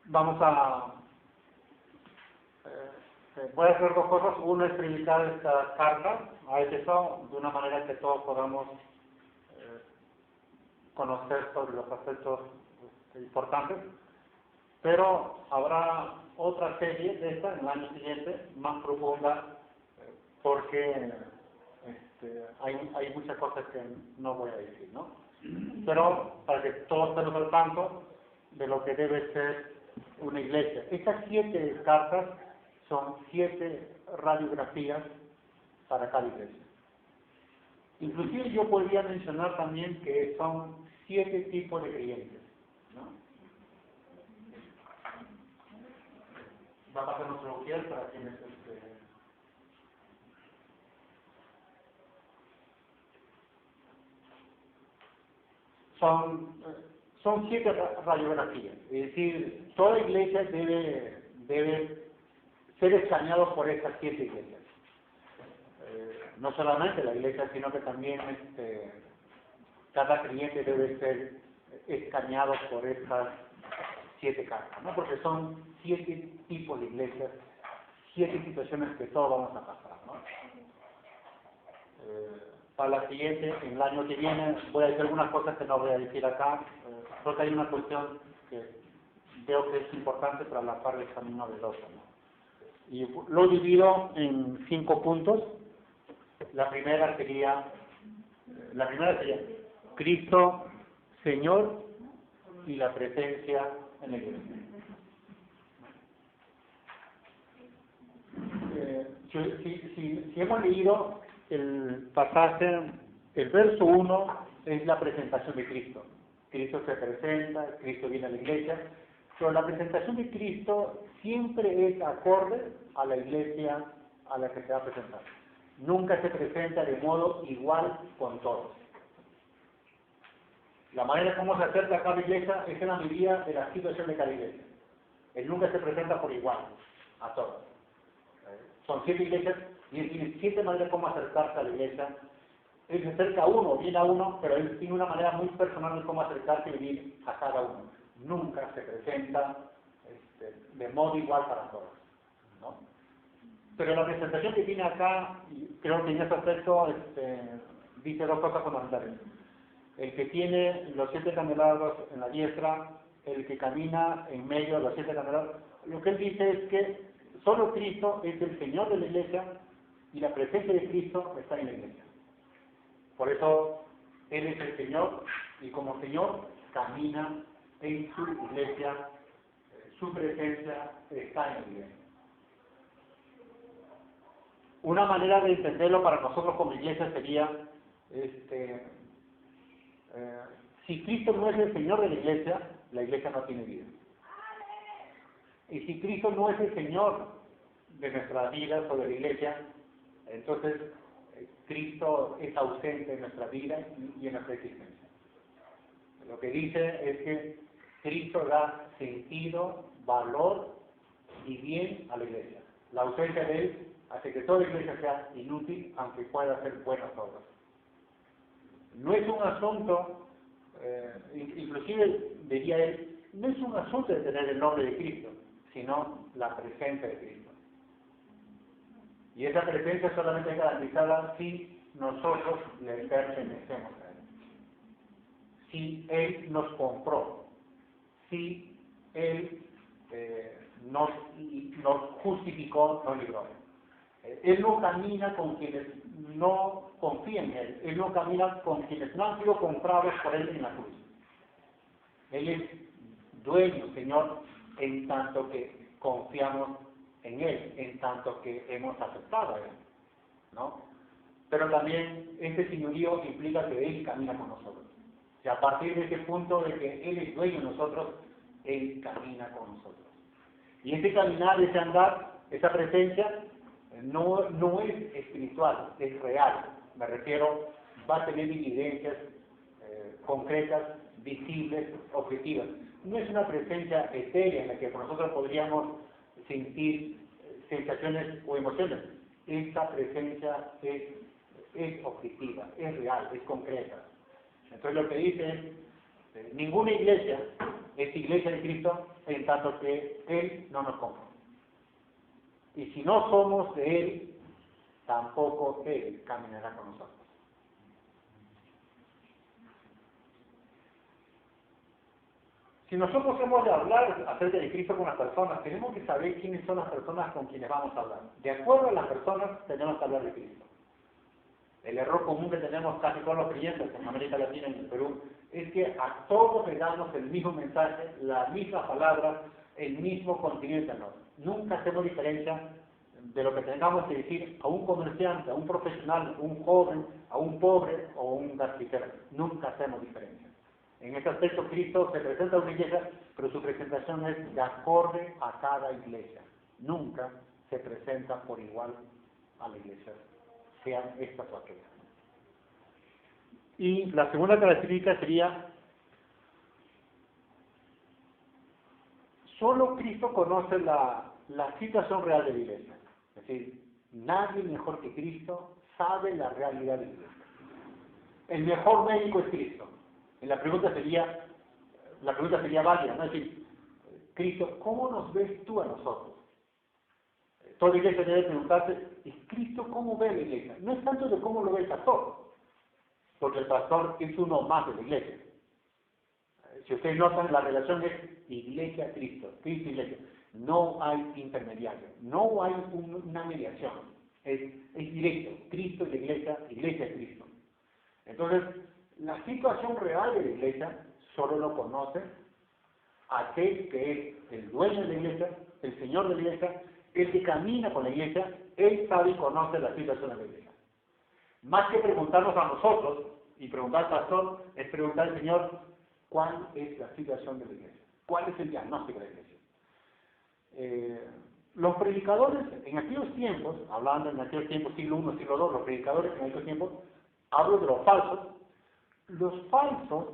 vamos a... voy a hacer dos cosas. Uno es predicar esta carta a Éfeso de una manera que todos podamos conocer sobre los aspectos importantes, pero habrá otra serie de esta en el año siguiente, más profunda, porque hay muchas cosas que no voy a decir, ¿no? Pero para que todos estemos al tanto de lo que debe ser una iglesia. Estas 7 cartas son 7 radiografías para cada iglesia. Inclusive yo podría mencionar también que son 7 tipos de creyentes, ¿no? Va a pasar nuestro Ujiel para quienes son 7 radiografías. Es decir, toda iglesia debe ser escaneado por estas 7 iglesias. No solamente la iglesia, sino que también cada creyente debe ser escaneado por estas 7 cartas, ¿no? Porque son 7 tipos de iglesias, 7 situaciones que todos vamos a pasar, ¿no? Para la siguiente, en el año que viene, voy a decir algunas cosas que no voy a decir acá, porque hay una cuestión que veo que es importante para la parte del camino del otro, ¿no? Y lo divido en 5 puntos. La primera sería Cristo, Señor y la presencia en la iglesia. Si hemos leído el pasaje, el verso 1 es la presentación de Cristo. Cristo se presenta, Cristo viene a la iglesia, pero la presentación de Cristo siempre es acorde a la iglesia a la que se va a presentar. Nunca se presenta de modo igual con todos. La manera como se acerca a cada iglesia es en la medida de la situación de cada iglesia. Él nunca se presenta por igual a todos. Son 7 iglesias y él tiene 7 maneras como acercarse a la iglesia. Él se acerca a uno, viene a uno, pero él tiene una manera muy personal de cómo acercarse y venir a cada uno. Nunca se presenta de modo igual para todos, ¿no? Pero la presentación que tiene acá, creo que en ese aspecto dice 2 cosas fundamentales. El que tiene los 7 candelabros en la diestra, el que camina en medio de los 7 candelabros, lo que él dice es que solo Cristo es el Señor de la iglesia y la presencia de Cristo está en la iglesia. Por eso Él es el Señor y como Señor camina en su iglesia, su presencia está en la iglesia. Una manera de entenderlo para nosotros como iglesia sería, si Cristo no es el Señor de la iglesia no tiene vida. Y si Cristo no es el Señor de nuestras vidas o de la iglesia, entonces Cristo es ausente en nuestra vida y en nuestra existencia. Lo que dice es que Cristo da sentido, valor y bien a la iglesia. La ausencia de Él hace que toda iglesia sea inútil, aunque pueda ser buenas obras. No es un asunto, inclusive diría él, no es un asunto de tener el nombre de Cristo, sino la presencia de Cristo. Y esa presencia solamente es garantizada si nosotros le pertenecemos a Él. Si Él nos compró, si Él nos justificó, nos libró. Él no camina con quienes no confían en Él. Él no camina con quienes no han sido comprados por Él en la cruz. Él es dueño, Señor, en tanto que confiamos en Él, en tanto que hemos aceptado a Él, ¿no? Pero también este señorío implica que Él camina con nosotros. Y a partir de ese punto de que Él es dueño de nosotros, Él camina con nosotros. Y ese caminar, ese andar, esa presencia, no es espiritual, es real. Me refiero, va a tener evidencias concretas, visibles, objetivas. No es una presencia etérea en la que nosotros podríamos sentir sensaciones o emociones. Esta presencia es objetiva, es real, es concreta. Entonces lo que dice es, ninguna iglesia es iglesia de Cristo en tanto que Él no nos conforme. Y si no somos de Él, tampoco Él caminará con nosotros. Si nosotros hemos de hablar acerca de Cristo con las personas, tenemos que saber quiénes son las personas con quienes vamos a hablar. De acuerdo a las personas, tenemos que hablar de Cristo. El error común que tenemos casi todos los creyentes en América Latina y en el Perú es que a todos le damos el mismo mensaje, la misma palabra, el mismo contenido interno. Nunca hacemos diferencia de lo que tengamos que decir a un comerciante, a un profesional, a un joven, a un pobre o a un gasitero. Nunca hacemos diferencia. En este aspecto, Cristo se presenta a una iglesia, pero su presentación es de acorde a cada iglesia. Nunca se presenta por igual a la iglesia, sean estas o aquellas. Y la segunda característica sería, solo Cristo conoce la situación real de la iglesia. Es decir, nadie mejor que Cristo sabe la realidad de la iglesia. El mejor médico es Cristo. Y la pregunta sería válida, ¿no? Es decir, Cristo, ¿cómo nos ves tú a nosotros? Toda iglesia debe preguntarse, ¿y Cristo cómo ve la iglesia? No es tanto de cómo lo ve el pastor, porque el pastor es uno más de la iglesia. Si ustedes notan, la relación es iglesia-Cristo, Cristo-iglesia. No hay intermediario, no hay una mediación. Es directo, Cristo y la iglesia, iglesia-Cristo. Entonces, la situación real de la iglesia solo lo conoce aquel que es el dueño de la iglesia, el Señor de la iglesia, el que camina con la iglesia. Él sabe y conoce la situación de la iglesia. Más que preguntarnos a nosotros y preguntar al pastor, es preguntar al Señor cuál es la situación de la iglesia, cuál es el diagnóstico de la iglesia. Los predicadores en aquellos tiempos, hablando en aquellos tiempos, siglo I, siglo II, los predicadores en aquellos tiempos, hablo de los falsos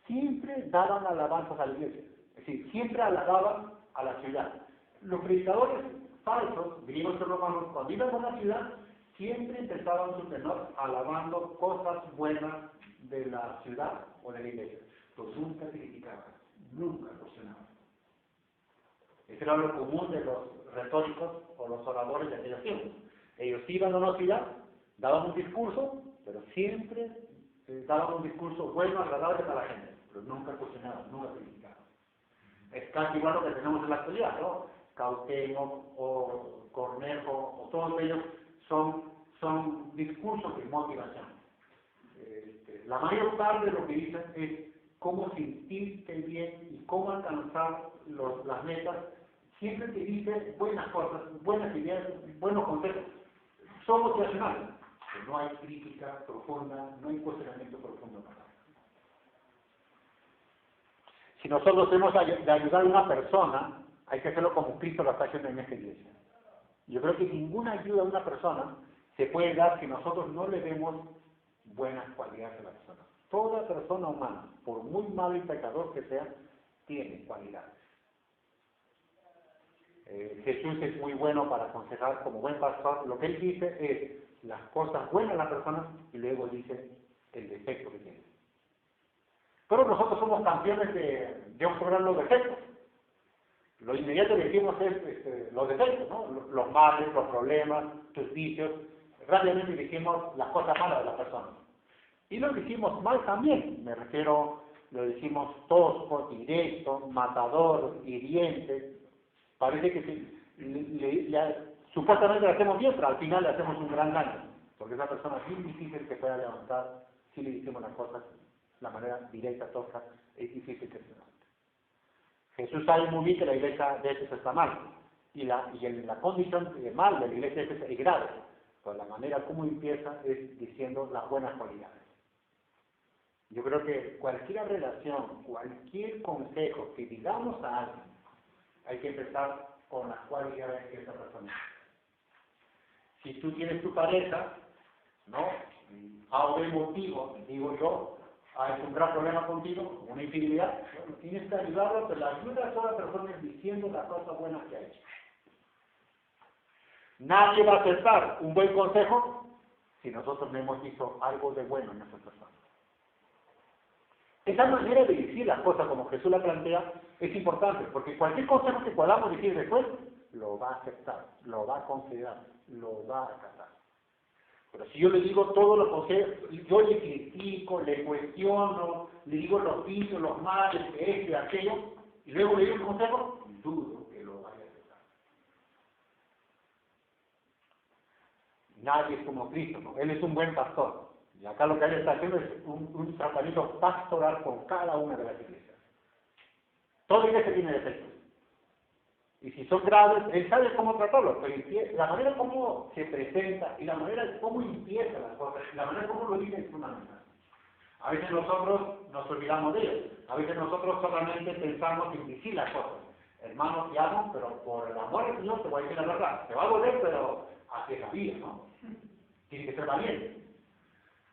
siempre daban alabanzas a la iglesia, es decir, siempre alababan a la ciudad. Los predicadores falsos, griegos y romanos, cuando iban a la ciudad, siempre empezaban su tenor alabando cosas buenas de la ciudad o de la iglesia. Pues nunca criticaban, nunca cuestionaban. Ese era lo común de los retóricos o los oradores de aquellos tiempos. Ellos iban a una ciudad, daban un discurso, pero siempre daban un discurso bueno, agradable para la gente, pero nunca cuestionaban, nunca criticaban. Es casi igual lo que tenemos en la actualidad, ¿no? Cuauhtémoc o Cornejo, o todos ellos son discursos de motivación. La mayor parte de lo que dicen es cómo sentirte bien y cómo alcanzar las metas. Siempre te dicen buenas cosas, buenas ideas, buenos consejos. Son motivacionales. Pero no hay crítica profunda, no hay cuestionamiento profundo para eso. Si nosotros hemos de ayudar a una persona, hay que hacerlo como Cristo lo está haciendo en esta iglesia. Yo creo que ninguna ayuda a una persona se puede dar si nosotros no le demos buenas cualidades a la persona. Toda persona humana, por muy malo y pecador que sea, tiene cualidades. Jesús es muy bueno para aconsejar como buen pastor. Lo que él dice es las cosas buenas de la persona y luego dice el defecto que tiene. Pero nosotros somos campeones de observar los defectos. Lo inmediato que decimos es los defectos, ¿no? Los males, los problemas, sus vicios. Rápidamente decimos las cosas malas de la persona. Y lo decimos mal también. Me refiero, lo decimos tosco, directo, matador, hiriente. Parece que supuestamente le hacemos bien, pero al final le hacemos un gran daño. Porque esa persona es bien difícil que pueda levantar si le decimos las cosas de la manera directa, tosca, es difícil que se levante. Jesús sabe muy bien que la iglesia de Éfeso está mal. Y la condición de mal de la iglesia de Éfeso es grave. Pues la manera como empieza es diciendo las buenas cualidades. Yo creo que cualquier relación, cualquier consejo que digamos a alguien, hay que empezar con las cualidades de esa persona. Si tú tienes tu pareja, ¿no? A un motivo, digo yo, hay un gran problema contigo, una infidelidad, bueno, tienes que ayudarlo, pero la ayuda a toda persona es diciendo las cosas buenas que ha hecho. Nadie va a aceptar un buen consejo si nosotros no hemos visto algo de bueno en esa persona. Esa manera de decir las cosas como Jesús la plantea Es importante, porque cualquier consejo que podamos decir después, lo va a aceptar, lo va a considerar, lo va a acatar. Pero si yo le digo todo lo consejos, yo le critico, le cuestiono, le digo los vicios, los males, que esto y aquello, y luego le digo un consejo, dudo que lo vaya a aceptar. Nadie es como Cristo, ¿no? Él es un buen pastor. Y acá lo que él está haciendo es un tratamiento pastoral con cada una de las iglesias. Toda iglesia tiene defectos. Y si son graves, él sabe cómo tratarlos, pero la manera como se presenta y la manera como empieza las cosas, la manera como lo dice es fundamental. A veces nosotros nos olvidamos de ellos, a veces nosotros solamente pensamos en decir las cosas. Hermano, te amo, pero por el amor al Señor te voy a decir la verdad. Te va a doler, pero así es la vida, ¿no? Tiene que ser valiente.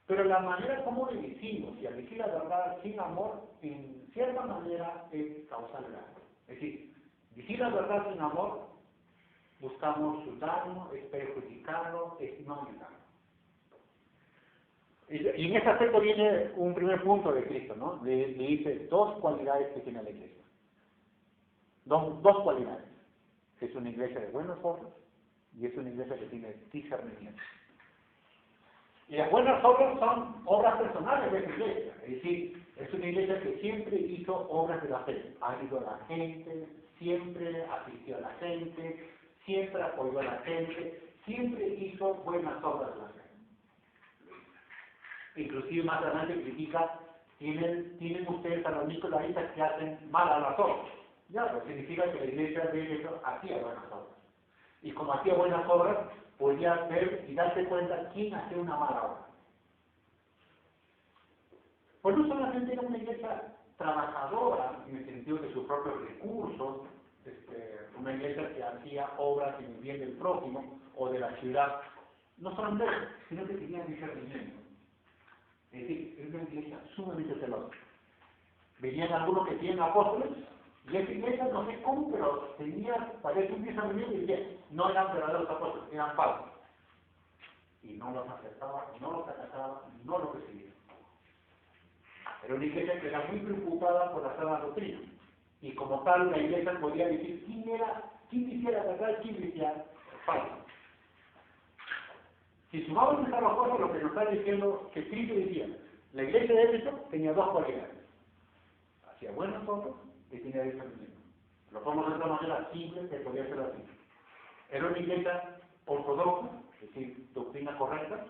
Pero la manera como le decimos y al decir la verdad sin amor, en cierta manera es causar daño. Es decir, decir la verdad sin amor, buscamos su daño, es perjudicarlo, es no ayudarlo. Y en ese aspecto viene un primer punto de Cristo, ¿no? Le dice dos cualidades que tiene la iglesia. Dos cualidades. Es una iglesia de buenas obras y es una iglesia que tiene discernimiento. Y las buenas obras son obras personales de esa iglesia. Es decir, es una iglesia que siempre hizo obras de la fe. Ha ido a la gente, siempre asistió a la gente, siempre apoyó a la gente, siempre hizo buenas obras de la fe. Inclusive más adelante critica, tienen ustedes a los nicolaítas que hacen mal a las obras. Ya, pues significa que la iglesia de hecho hacía buenas obras. Y como hacía buenas obras, podía ver y darse cuenta quién hacía una mala obra. Pues no solamente era una iglesia trabajadora, en el sentido de sus propios recursos, una iglesia que hacía obras en el bien del prójimo o de la ciudad, no solamente eso, sino que tenía discernimiento. Es decir, es una iglesia sumamente celosa. Venían algunos que tienen apóstoles, y esa iglesia, no sé cómo, pero tenía, parece un discernimiento y decía, no eran verdaderos apóstoles, eran falsos. Y no los aceptaba, no los acataba, no los recibía. Era una iglesia que era muy preocupada por la sana doctrina. Y como tal, la iglesia podía decir quién quisiera verdad, quién decía falso. Si sumamos estas dos cosas, lo que nos está diciendo que Cristo decía, la iglesia de Éfeso tenía dos cualidades. Hacía buenas obras y tenía discernimiento. Lo podemos de otra manera simple que podía ser así. Era una iglesia ortodoxa, es decir, doctrina correcta,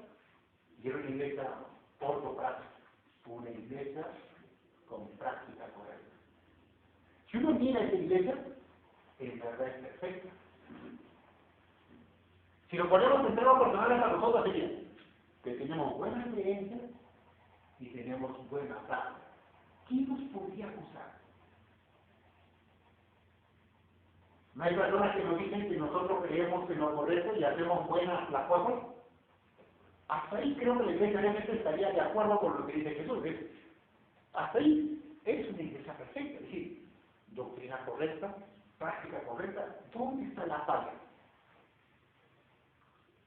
y era una iglesia ortopráctica, una iglesia con práctica correcta. Si uno mira esa iglesia, en verdad es perfecta. Si lo ponemos en términos personales a nosotros sería que tenemos buena creencia y tenemos buena práctica. ¿Quién nos podría acusar? ¿No hay personas que nos dicen que nosotros creemos en lo correcto y hacemos buenas las cosas? Hasta ahí creo que la iglesia realmente estaría de acuerdo con lo que dice Jesús. Hasta ahí es una iglesia perfecta. Es decir, doctrina correcta, práctica correcta. ¿Dónde está la falla?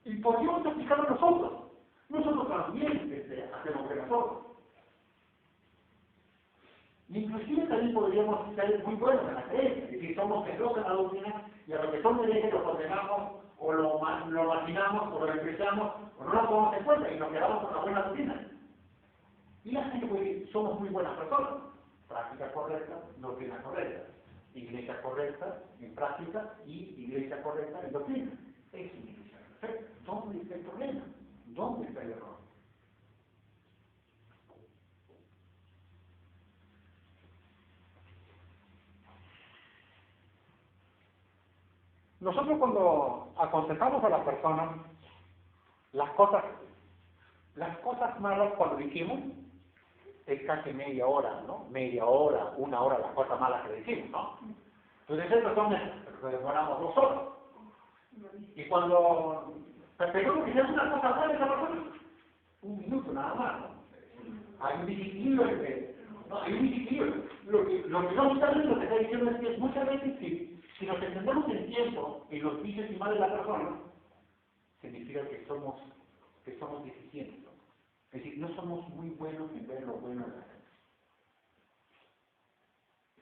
Y podríamos aplicarlo nosotros. Nosotros también hacemos buenas obras. Inclusive también podríamos ser muy buenos en la creencia, es decir, somos celosos en la doctrina y a lo que son herejes lo condenamos o lo marginamos o lo despreciamos o no lo tomamos en cuenta y nos quedamos con la buena doctrina. Y la gente puede decir, somos muy buenas personas, práctica correcta, doctrina correcta, iglesia correcta en práctica y iglesia correcta en doctrina. Es una iglesia perfecta. ¿Dónde está el problema? ¿Dónde está el error? Nosotros cuando aconsejamos a las personas, las cosas malas cuando dijimos, es casi media hora, ¿no? Media hora, una hora las cosas malas que decimos, ¿no? Entonces esas son las que demoramos 2 horas. Y cuando pensamos que es una cosa buena esa persona, 1 minuto nada más, ¿no? Hay un desequilibrio hay un desequilibrio. Lo que no está bien, lo que está diciendo es que muchas veces si nos entendemos en tiempo en los vicios y males de la persona, significa que somos deficientes. Es decir, no somos muy buenos en ver lo bueno de la gente.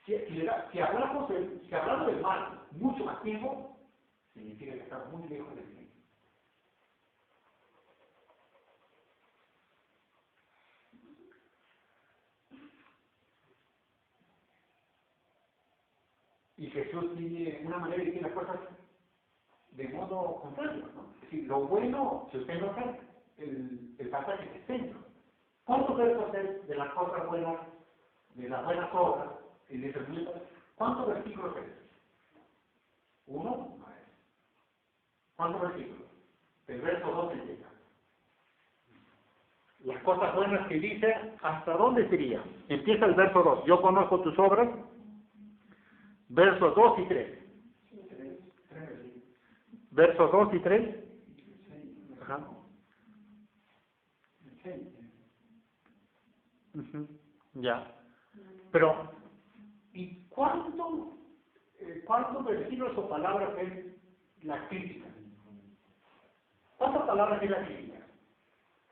Si hablamos del mal mucho más tiempo, significa que estamos muy lejos del bien. Y Jesús tiene una manera de decir las cosas de modo contrario, ¿no? Es decir, lo bueno, si usted nota, el pasaje es extenso. ¿Cuántos versos es de las cosas buenas, de las buenas obras, y de esas mismas? ¿Cuántos versículos es? ¿Uno? No es. ¿Cuántos versículos? El verso 2 empieza. Las cosas buenas que dice, ¿hasta dónde sería? Empieza el verso 2. Yo conozco tus obras. Versos 2 y 3. Versos 2 y 3. Ajá. Ya. Pero, ¿y cuántos versículos o palabras es la crítica? ¿Cuántas palabras es la crítica?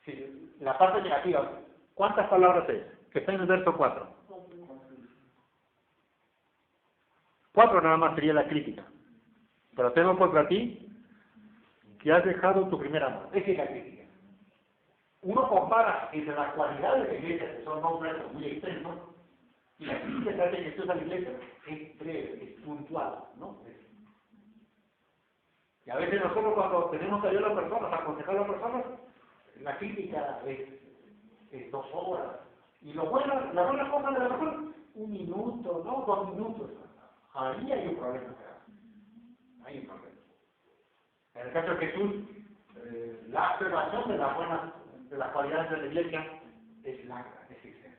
Sí, la parte negativa. ¿Cuántas palabras es? Que está en el verso 4. 4 nada más sería la crítica. Pero tengo contra ti que has dejado tu primer amor. Esa es la crítica. Uno compara entre las cualidades de la iglesia, que son dos versos muy extensos, y la crítica que hace Jesús a la iglesia es breve, es puntual, ¿no? Y a veces nosotros cuando tenemos que ayudar a las personas, aconsejar a las personas, la crítica es 2 horas. Y la buena cosa de la persona, 1 minuto, ¿no? 2 minutos. Ahí hay un problema. Hay un problema. En el caso de Jesús, la observación de las cualidades de la iglesia es larga, es extensa.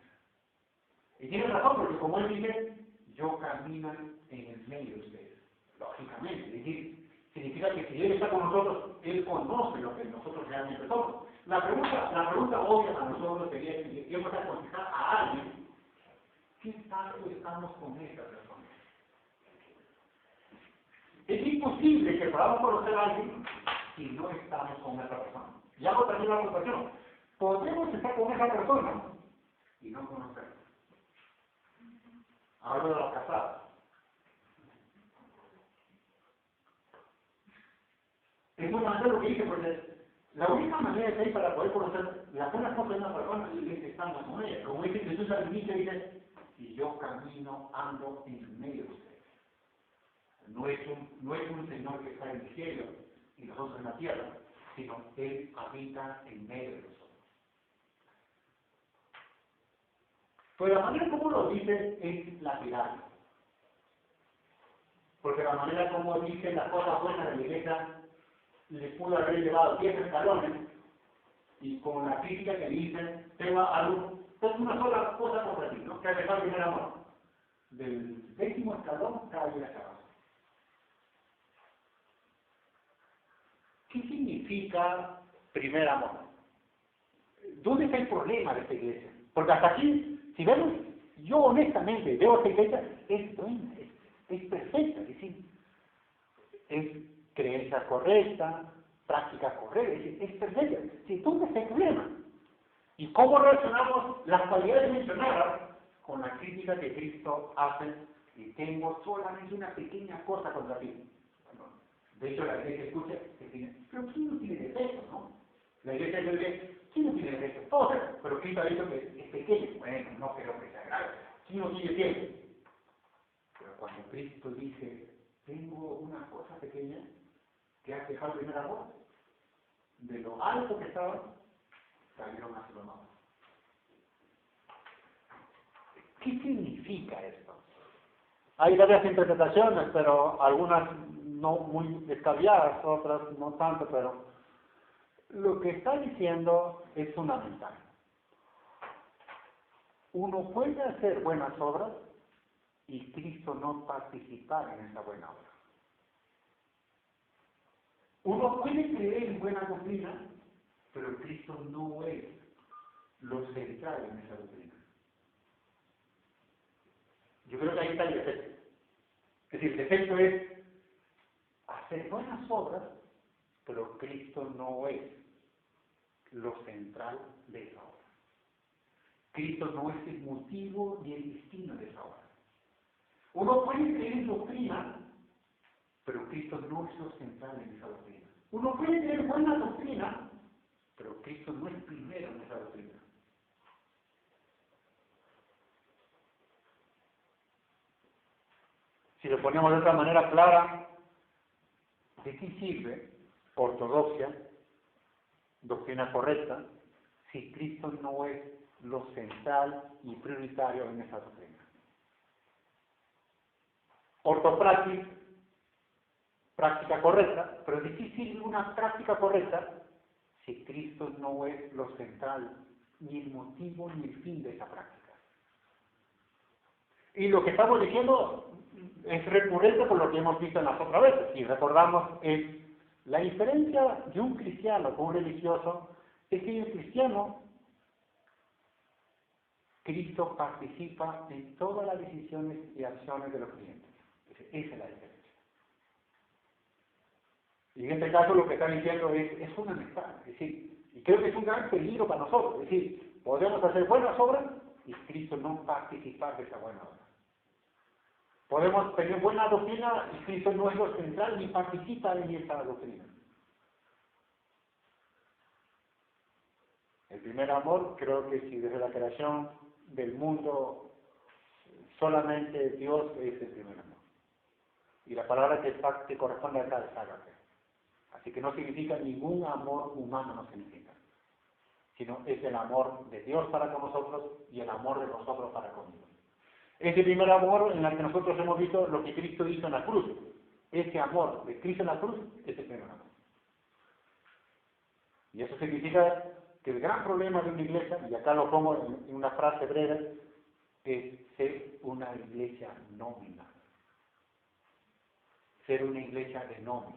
Y tiene razón, porque como él dice, yo camino en el medio de ustedes. Lógicamente, es decir, significa que si él está con nosotros, él conoce lo que nosotros realmente somos. La pregunta obvia para nosotros sería que yo voy a aconsejar a alguien, ¿qué tanto estamos con esta persona? Es imposible que podamos conocer a alguien si no estamos con esa persona. Y hago también la observación. Podemos estar con esa persona y no conocerla. Hablo de los casados. Es muy malo lo que dice, porque la única manera que hay para poder conocer las buenas cosas de una persona es que estamos con ella. Como dice Jesús al inicio, dice, y yo camino, ando en medio de ustedes. No es un Señor que está en el cielo y nosotros en la tierra, sino Él habita en medio de nosotros. Pues la manera como lo dice es lapidario. Porque la manera como dice las cosas buenas de la iglesia le pudo haber llevado 10 escalones y con la crítica que dice, tengo una sola cosa contra ti, ¿no? Que ha dejado el primer amor. Del 10º escalón cada día hacia abajo. ¿Qué significa primer amor? ¿Dónde está el problema de esta iglesia? Porque hasta aquí, si vemos, yo honestamente veo esta iglesia, es buena, es perfecta, es decir, es creencia correcta, práctica correcta, es decir, es perfecta. ¿Sí? ¿Dónde está el problema? ¿Y cómo relacionamos las cualidades mencionadas con la crítica que Cristo hace? Y tengo solamente una pequeña cosa contra ti. De hecho, la iglesia escucha que tiene, pero ¿quién no tiene defectos, no? La iglesia dice, ¿quién no tiene defectos? Todos, pero Cristo ha dicho que es pequeño. Bueno, no creo que sea grave. ¿Quién no tiene tiempo? Pero cuando Cristo dice, tengo una cosa pequeña que has dejado el primer amor, de lo alto que estaba, salieron hacia lo más. ¿Qué significa esto? Hay varias interpretaciones, pero algunas no muy descabelladas, otras no tanto, pero lo que está diciendo es fundamental. Uno puede hacer buenas obras y Cristo no participar en esa buena obra. Uno puede creer en buena doctrina, pero Cristo no es lo central en esa doctrina. Yo creo que ahí está el defecto. Es decir, el defecto es hacer buenas obras, pero Cristo no es lo central de esa obra. Cristo no es el motivo ni el destino de esa obra. Uno puede creer en doctrina, pero Cristo no es lo central en esa doctrina. Uno puede tener buena doctrina, pero Cristo no es primero en esa doctrina. Si lo ponemos de otra manera clara, ¿de qué sirve ortodoxia, doctrina correcta, si Cristo no es lo central y prioritario en esa doctrina? Ortopraxis, práctica correcta, pero ¿de qué sirve una práctica correcta si Cristo no es lo central, ni el motivo ni el fin de esa práctica? Y lo que estamos diciendo es recurrente por lo que hemos visto en las otras veces. Si recordamos, la diferencia de un cristiano con un religioso es que el cristiano, Cristo participa en todas las decisiones y acciones de los creyentes. Esa es la diferencia. Y en este caso lo que está diciendo es fundamental. Es decir, y creo que es un gran peligro para nosotros. Es decir, podemos hacer buenas obras y Cristo no participar de esa buena obra. Podemos tener buena doctrina y Cristo no es lo central ni participa en esa doctrina. El primer amor, creo que si desde la creación del mundo solamente Dios es el primer amor. Y la palabra que corresponde acá es ágape. Así que no significa ningún amor humano, no significa. Sino es el amor de Dios para con nosotros y el amor de nosotros para con Dios. Ese primer amor en el que nosotros hemos visto lo que Cristo hizo en la cruz. Ese amor de Cristo en la cruz es el primer amor. Y eso significa que el gran problema de una iglesia, y acá lo pongo en una frase breve, es ser una iglesia nómina. Ser una iglesia de nombre.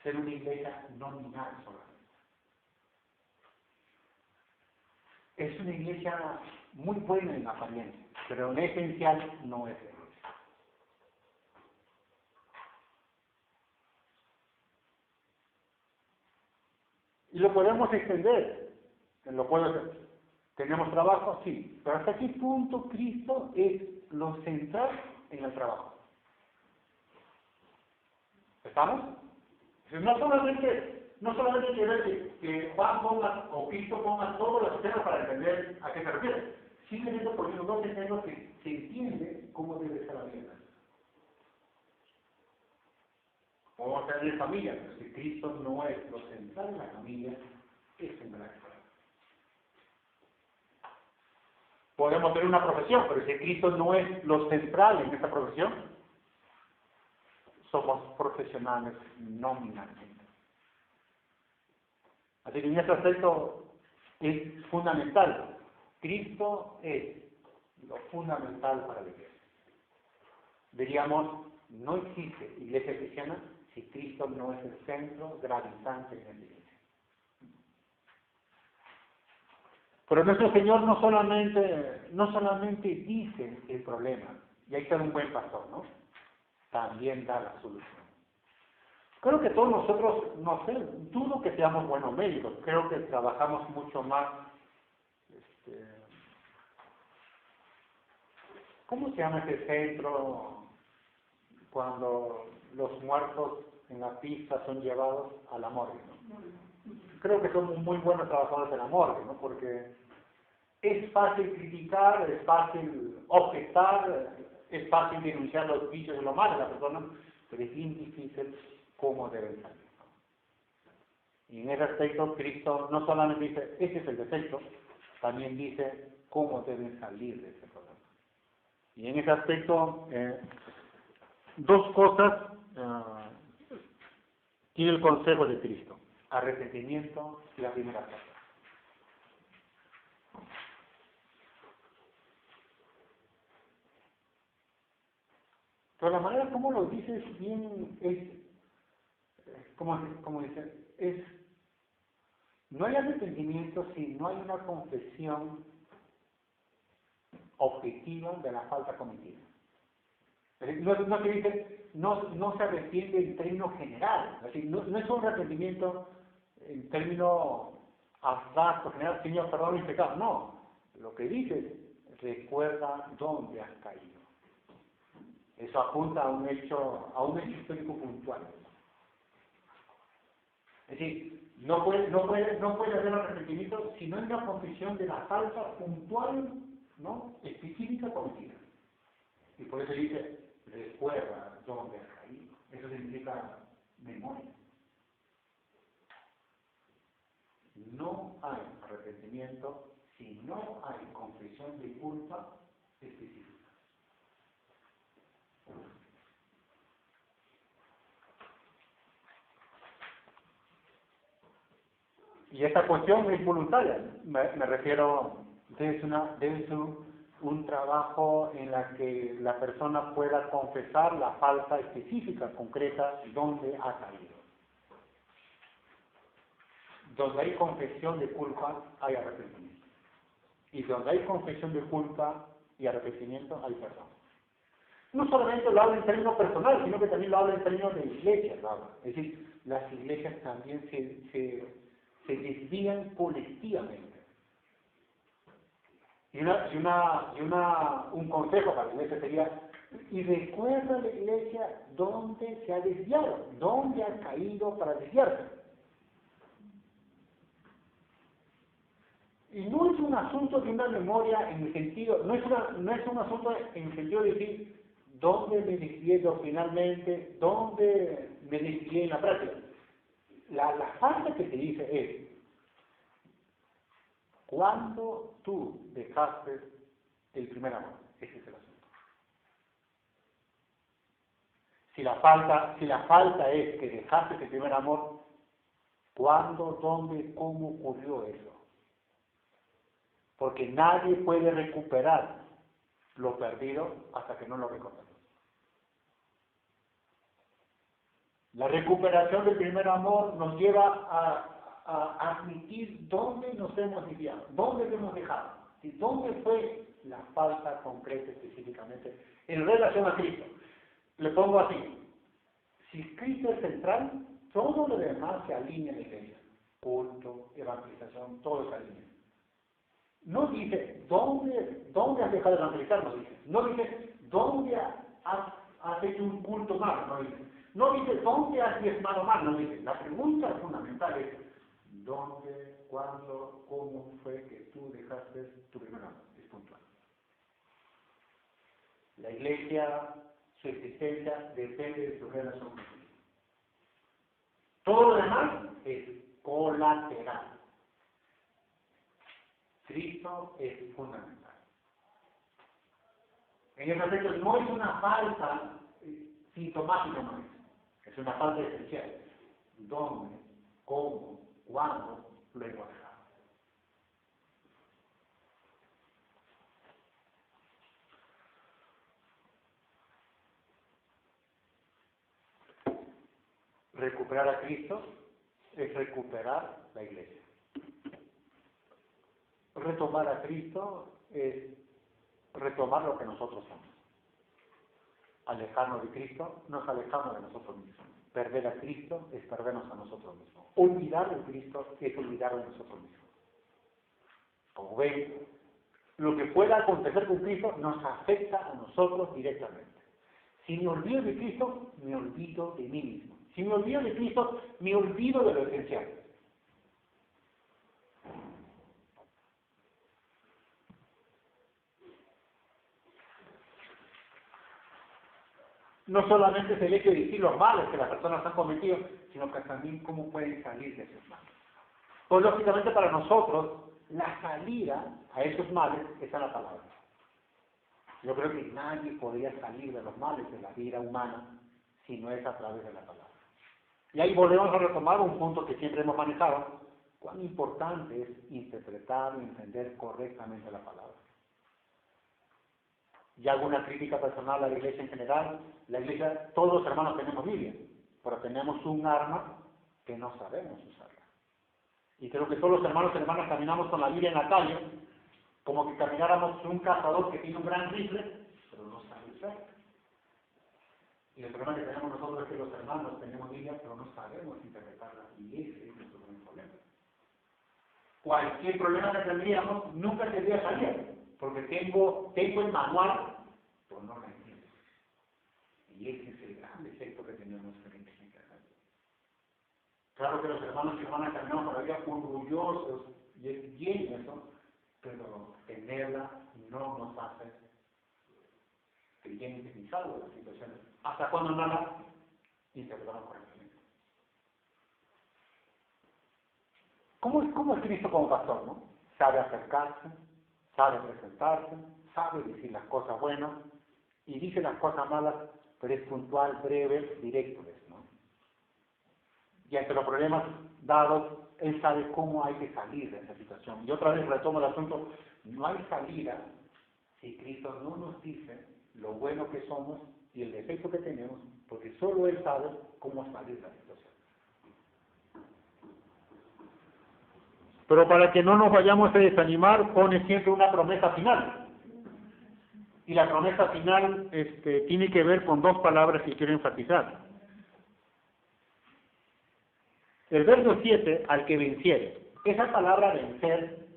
Ser una iglesia nominal solamente. Es una iglesia muy buena en apariencia, pero en esencial no es iglesia. Y lo podemos extender, en lo cual tenemos trabajo, sí, pero hasta qué punto Cristo es lo central en el trabajo. ¿Estamos? No solamente hay que ver que Juan ponga o Cristo ponga todos los temas para entender a qué se refiere. Simplemente porque los dos ejemplos que se entiende cómo debe ser la vida. Podemos tener familia, pero si Cristo no es lo central en la familia, es un gran problema. Podemos tener una profesión, pero si Cristo no es lo central en esta profesión, somos profesionales nominalmente. Así que en este aspecto es fundamental. Cristo es lo fundamental para la iglesia. Diríamos, no existe iglesia cristiana si Cristo no es el centro gravitante en la iglesia. Pero nuestro Señor no solamente dice el problema, y hay que ser un buen pastor, ¿no? También da la solución. Creo que todos nosotros, no sé, dudo que seamos buenos médicos, creo que trabajamos mucho más, ¿cómo se llama ese centro cuando los muertos en la pista son llevados a la morgue, ¿no? Creo que somos muy buenos trabajadores de la morgue, ¿no? Porque es fácil criticar, es fácil objetar, es fácil denunciar los vicios y lo malo de la persona, pero es bien difícil cómo deben salir. Y en ese aspecto, Cristo no solamente dice, ese es el defecto, también dice cómo deben salir de ese problema. Y en ese aspecto, dos cosas tiene el consejo de Cristo: arrepentimiento y la primera cosa. Pero la manera como lo dice es bien, como dice, no hay arrepentimiento si no hay una confesión objetiva de la falta cometida. No se arrepiente en términos generales, es decir, no es un arrepentimiento en términos abstractos, general, Señor, perdón mis pecados, no. Lo que dice es, recuerda dónde has caído. Eso apunta a un hecho histórico puntual. Es decir, no puede haber arrepentimiento si no hay una confesión de la falta puntual, ¿no?, específica cometida. Y por eso dice, recuerda dónde has caído. Eso significa memoria. No hay arrepentimiento si no hay confesión de culpa específica. Y esta cuestión es voluntaria. Me refiero, debe ser un trabajo en la que la persona pueda confesar la falta específica, concreta, donde ha caído. Donde hay confesión de culpa, hay arrepentimiento. Y donde hay confesión de culpa y arrepentimiento, hay perdón. No solamente lo habla en términos personales, sino que también lo habla en términos de iglesias. Es decir, las iglesias también se desvían colectivamente. Y un consejo para la iglesia sería, y recuerda a la iglesia dónde se ha desviado, dónde ha caído para desviarse. Y no es un asunto de una memoria en el sentido, no es un asunto en el sentido de decir, ¿dónde me desvié finalmente? ¿Dónde me desvié en la práctica? La falta que se dice es, ¿cuándo tú dejaste el primer amor? Ese es el asunto. Si la falta es que dejaste el primer amor, ¿cuándo, dónde, cómo ocurrió eso? Porque nadie puede recuperar lo perdido hasta que no lo recuperemos. La recuperación del primer amor nos lleva a admitir dónde nos hemos desviado, dónde lo hemos dejado, y dónde fue la falta concreta específicamente en relación a Cristo. Le pongo así, si Cristo es central, todo lo demás se alinea en la iglesia, culto, evangelización, todo se alinea. No dice, ¿dónde has dejado de evangelizar? No dice, ¿dónde has hecho un culto mal? No dice, ¿dónde has diezmado mal? No dice. La pregunta fundamental es, ¿dónde, cuándo, cómo fue que tú dejaste tu primer amor? Es puntual. La iglesia, su existencia, depende de su relación con Cristo. Todo lo demás es colateral. Cristo es fundamental. En ese aspecto no es una falta sintomática, no es una falta esencial. ¿Dónde, cómo, cuándo lo hemos dejado? Recuperar a Cristo es recuperar la iglesia. Retomar a Cristo es retomar lo que nosotros somos. Alejarnos de Cristo, nos alejamos de nosotros mismos. Perder a Cristo es perdernos a nosotros mismos. Olvidar a Cristo es olvidar de nosotros mismos. Como ven, lo que pueda acontecer con Cristo nos afecta a nosotros directamente. Si me olvido de Cristo, me olvido de mí mismo. Si me olvido de Cristo, me olvido de lo esencial. No solamente es el hecho de decir los males que las personas han cometido, sino que también cómo pueden salir de esos males. Pues lógicamente para nosotros, la salida a esos males está en la palabra. Yo creo que nadie podría salir de los males de la vida humana si no es a través de la palabra. Y ahí volvemos a retomar un punto que siempre hemos manejado, cuán importante es interpretar y entender correctamente la palabra. Y hago una crítica personal a la iglesia en general. La iglesia, todos los hermanos tenemos Biblia, pero tenemos un arma que no sabemos usarla. Y creo que todos los hermanos y hermanas caminamos con la Biblia en la calle, como que camináramos un cazador que tiene un gran rifle, pero no sabe usarla. Y el problema que tenemos nosotros es que los hermanos tenemos Biblia, pero no sabemos interpretarla. Y ese es nuestro gran problema. Cualquier problema que tendríamos nunca tendría salida, porque tengo el manual, pero no lo entiendo. Y ese es el gran defecto que tenemos en la iglesia. Claro que los hermanos y hermanas caminamos por la vida orgullosos, y es bien eso, pero tenerla no nos hace creyentes ni salvos de las situaciones. ¿Hasta cuando nada? Interpretamos correctamente. ¿Cómo es Cristo como pastor, no? Sabe acercarse, sabe presentarse, sabe decir las cosas buenas y dice las cosas malas, pero es puntual, breve, directo, ¿no? Y ante los problemas dados, él sabe cómo hay que salir de esa situación. Y otra vez retomo el asunto, no hay salida si Cristo no nos dice lo bueno que somos y el defecto que tenemos, porque solo Él sabe cómo salir de la situación. Pero para que no nos vayamos a desanimar, pone siempre una promesa final. Y la promesa final tiene que ver con dos palabras que quiero enfatizar. El verso 7, al que venciere. Esa palabra vencer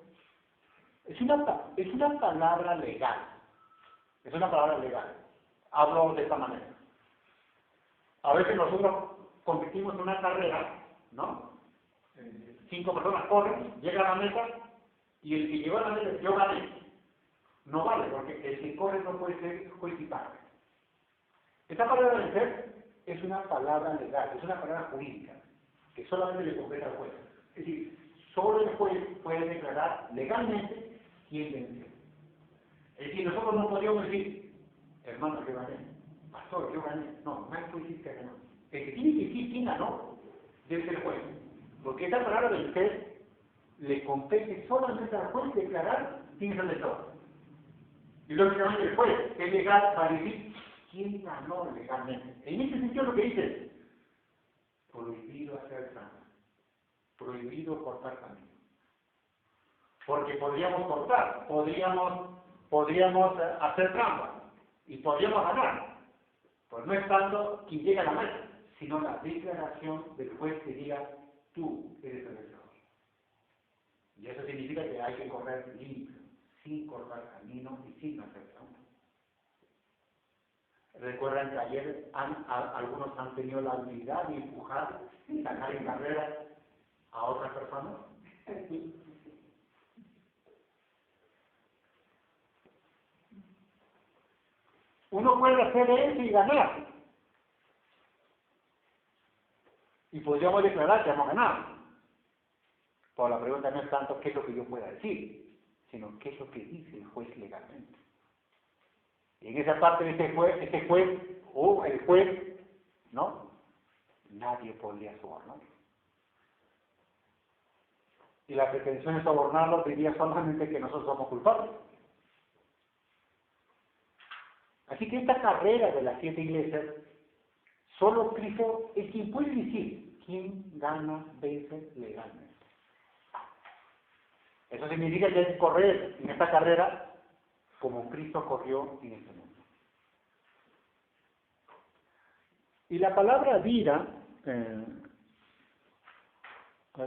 es una palabra legal. Es una palabra legal. Hablo de esta manera. A veces nosotros competimos en una carrera, ¿no? 5 personas corren, llegan a la meta y el que llegó a la meta, yo gané. No vale, porque el que corre no puede ser juez y parte. Esta palabra vencer es una palabra legal, es una palabra jurídica, que solamente le compete al juez. Es decir, solo el juez puede declarar legalmente quién venció. Es decir, nosotros no podríamos decir, hermano, yo gané, pastor, yo gané. No hay que decir que ganó. El que tiene que decir quién ganó debe ser el juez. Porque esta palabra vencer le compete solamente al juez declarar quién es el vencedor. Y lógicamente el juez es legal para decir quién ganó legalmente. En ese sentido lo que dice es prohibido hacer trampa, prohibido cortar camino. Porque podríamos cortar, podríamos hacer trampa y podríamos ganar. Pues no es tanto quien llega a la meta, sino la declaración del juez que diga tú eres el vencedor. Y eso significa que hay que correr limpio, sin cortar camino y sin hacer trampa. Recuerdan que ayer algunos han tenido la habilidad de empujar y sacar en carrera a otras personas. Uno puede hacer eso y ganar. Y podríamos declarar que hemos ganado. Pero la pregunta no es tanto qué es lo que yo pueda decir, sino qué es lo que dice el juez legalmente. Y en esa parte de el juez, ¿no? Nadie podría sobornar. Y la pretensión de sobornarlo diría solamente que nosotros somos culpables. Así que esta carrera de las 7 iglesias, solo Cristo es quien puede decir quién gana, vence legalmente. Eso significa que hay que correr en esta carrera como Cristo corrió en este mundo. Y la palabra vida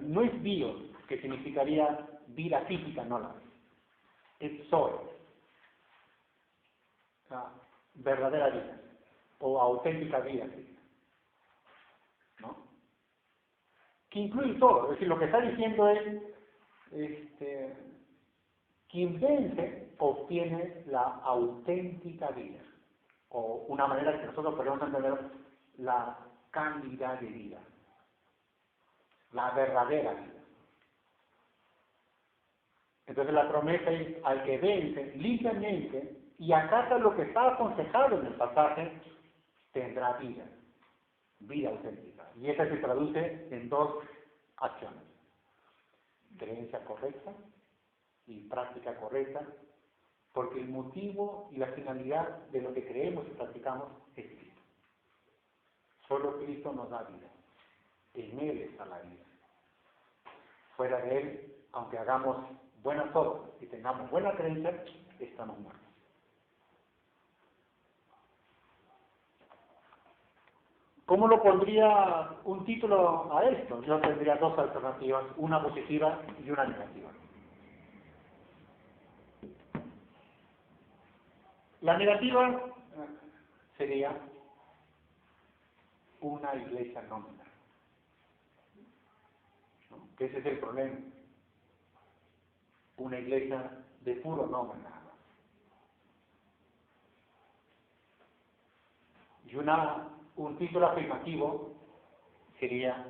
no es bios, que significaría vida física, no la es zoe, verdadera vida o auténtica vida, ¿no? Que incluye todo. Es decir, lo que está diciendo es quien vence obtiene la auténtica vida, o una manera que nosotros podemos entender la calidad de vida, la verdadera vida. Entonces la promesa es al que vence limpiamente y acata lo que está aconsejado en el pasaje, tendrá vida, vida auténtica. Y esta se traduce en 2 acciones: creencia correcta y práctica correcta, porque el motivo y la finalidad de lo que creemos y practicamos es Cristo. Solo Cristo nos da vida. En Él está la vida. Fuera de Él, aunque hagamos buenas obras y tengamos buena creencia, estamos muertos. ¿Cómo lo pondría un título a esto? Yo tendría 2 alternativas, una positiva y una negativa. La negativa sería una iglesia nómina. ¿No? Que ese es el problema. Una iglesia de puro nombre nada más. Y un título afirmativo sería